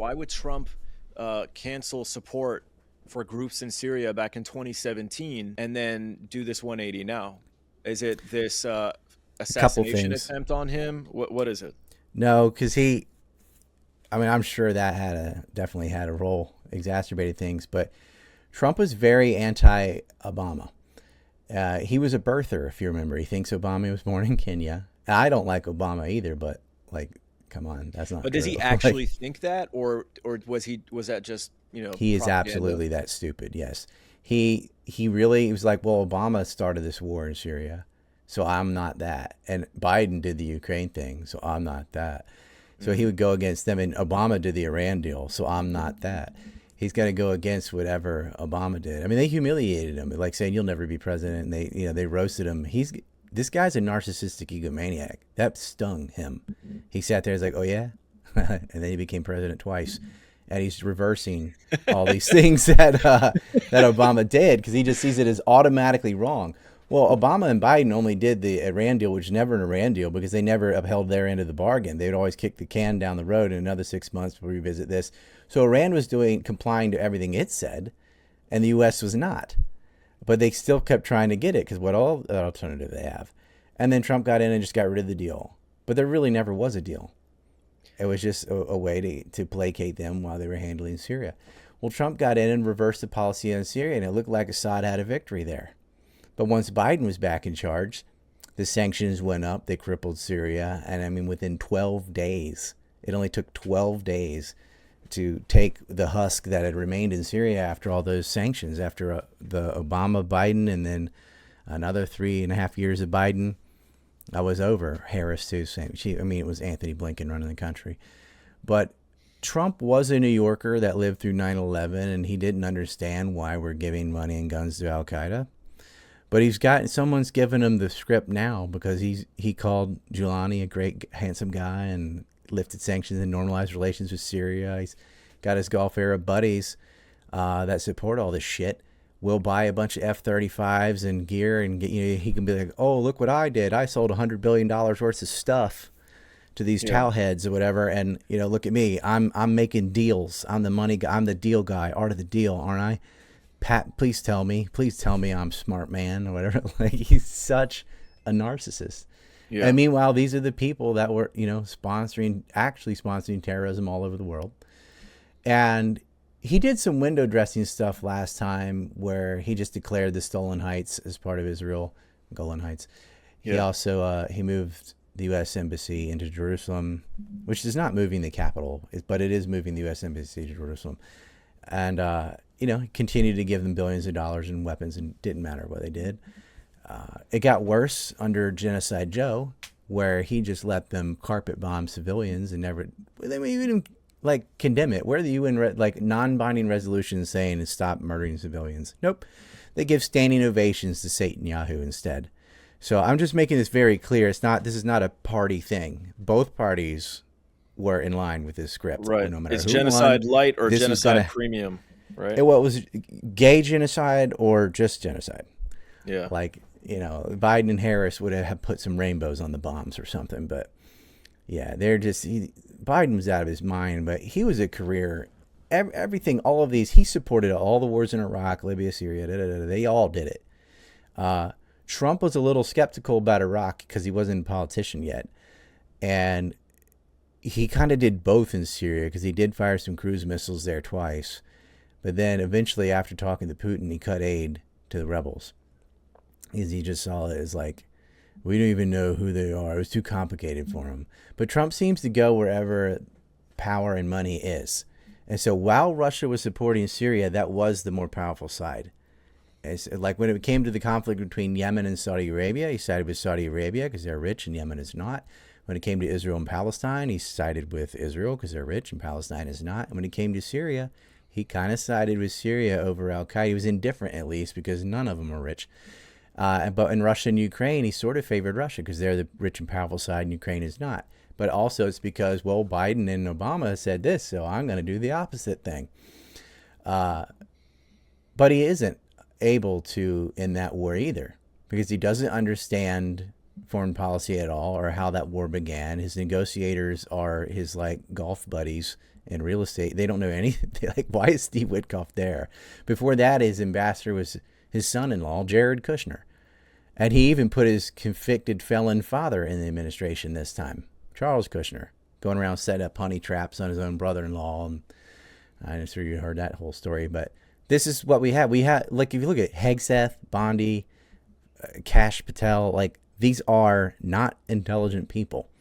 Why would Trump cancel support for groups in Syria back in 2017 and then do this 180 now? Is it this A couple assassination things. attempt on him? What is it? No, because I mean, I'm sure that definitely had a role, exacerbated things, but Trump was very anti-Obama. He was a birther, if you remember. He thinks Obama was born in Kenya. I don't like Obama either, but like, come on, that's not But does true. he Like, actually think that, or was that just he is propaganda? absolutely that stupid. Yes, he was like, well, Obama started this war in Syria, so I'm not that, and Biden did the Ukraine thing, so I'm not that. So he Hmm. would go against them, and Obama did the Iran deal, so I'm not that. He's going to go against whatever Obama did. I mean, they humiliated him, like saying you'll never be president, and they roasted him. This guy's a narcissistic egomaniac. That stung him. He sat there, he's like, oh yeah, and then he became president twice, and he's reversing all these things that Obama did because he just sees it as automatically wrong. Well, Obama and Biden only did the Iran deal, which was never an Iran deal because they never upheld their end of the bargain. They would always kick the can down the road in another 6 months. We'll revisit this. So Iran was complying to everything it said, and the U.S. was not. But they still kept trying to get it because what all alternative they have. And then Trump got in and just got rid of the deal. But there really never was a deal. It was just a way to placate them while they were handling Syria. Well, Trump got in and reversed the policy on Syria, and it looked like Assad had a victory there. But once Biden was back in charge, the sanctions went up. They crippled Syria. And I mean, within 12 days, it only took 12 days to take the husk that had remained in Syria after all those sanctions, after the Obama, Biden, and then another 3.5 years of Biden. I was over. Harris, too. Same. I mean, it was Anthony Blinken running the country. But Trump was a New Yorker that lived through 9/11, and he didn't understand why we're giving money and guns to Al Qaeda. But someone's given him the script now because he called Giuliani a great, handsome guy and lifted sanctions and normalized relations with Syria. He's got his Gulf Arab buddies that support all this shit. We'll buy a bunch of F-35s and gear, and he can be like, oh, look what I did. I sold $100 billion worth of stuff to these Yeah. towel heads or whatever, and look at me. I'm making deals. I'm the money guy. I'm the deal guy. Art of the deal, aren't I? Pat, please tell me. Please tell me I'm smart man or whatever. Like, he's such a narcissist. Yeah. And meanwhile, these are the people that were, actually sponsoring terrorism all over the world. And he did some window dressing stuff last time where he just declared the Stolen Heights as part of Israel, Golan Heights. He Yeah. also he moved the U.S. Embassy into Jerusalem, which is not moving the capital, but it is moving the U.S. Embassy to Jerusalem. And, continued to give them billions of dollars in weapons, and didn't matter what they did. It got worse under Genocide Joe, where he just let them carpet bomb civilians and never, they even like condemn it. Where are the UN like non-binding resolutions saying stop murdering civilians? Nope. They give standing ovations to Satan Yahoo instead. So I'm just making this very clear. This is not a party thing. Both parties were in line with this script. Right. No matter It's who won, genocide light or this was genocide gonna. premium, right? What was gay genocide or just genocide? Yeah. Like, Biden and Harris would have put some rainbows on the bombs or something. But yeah, Biden was out of his mind, but he was a career, everything, all of these, he supported all the wars in Iraq, Libya, Syria, they all did it. Trump was a little skeptical about Iraq because he wasn't a politician yet. And he kind of did both in Syria because he did fire some cruise missiles there twice. But then eventually, after talking to Putin, he cut aid to the rebels. Because he just saw it as like, we don't even know who they are. It was too complicated for him. But Trump seems to go wherever power and money is. And so while Russia was supporting Syria, that was the more powerful side. It's like when it came to the conflict between Yemen and Saudi Arabia, he sided with Saudi Arabia because they're rich and Yemen is not. When it came to Israel and Palestine, he sided with Israel because they're rich and Palestine is not. And when it came to Syria, he kind of sided with Syria over Al Qaeda. He was indifferent, at least, because none of them are rich. But in Russia and Ukraine, he sort of favored Russia because they're the rich and powerful side and Ukraine is not. But also it's because, well, Biden and Obama said this, so I'm going to do the opposite thing. But he isn't able to in that war either because he doesn't understand foreign policy at all or how that war began. His negotiators are his like golf buddies in real estate. They don't know anything. Like, why is Steve Witkoff there? Before that, his ambassador was his son-in-law, Jared Kushner. And he even put his convicted felon father in the administration this time, Charles Kushner, going around setting up honey traps on his own brother-in-law. And I'm sure you heard that whole story. But this is what we have. We have, like, if you look at Hegseth, Bondi, Kash Patel, like, these are not intelligent people.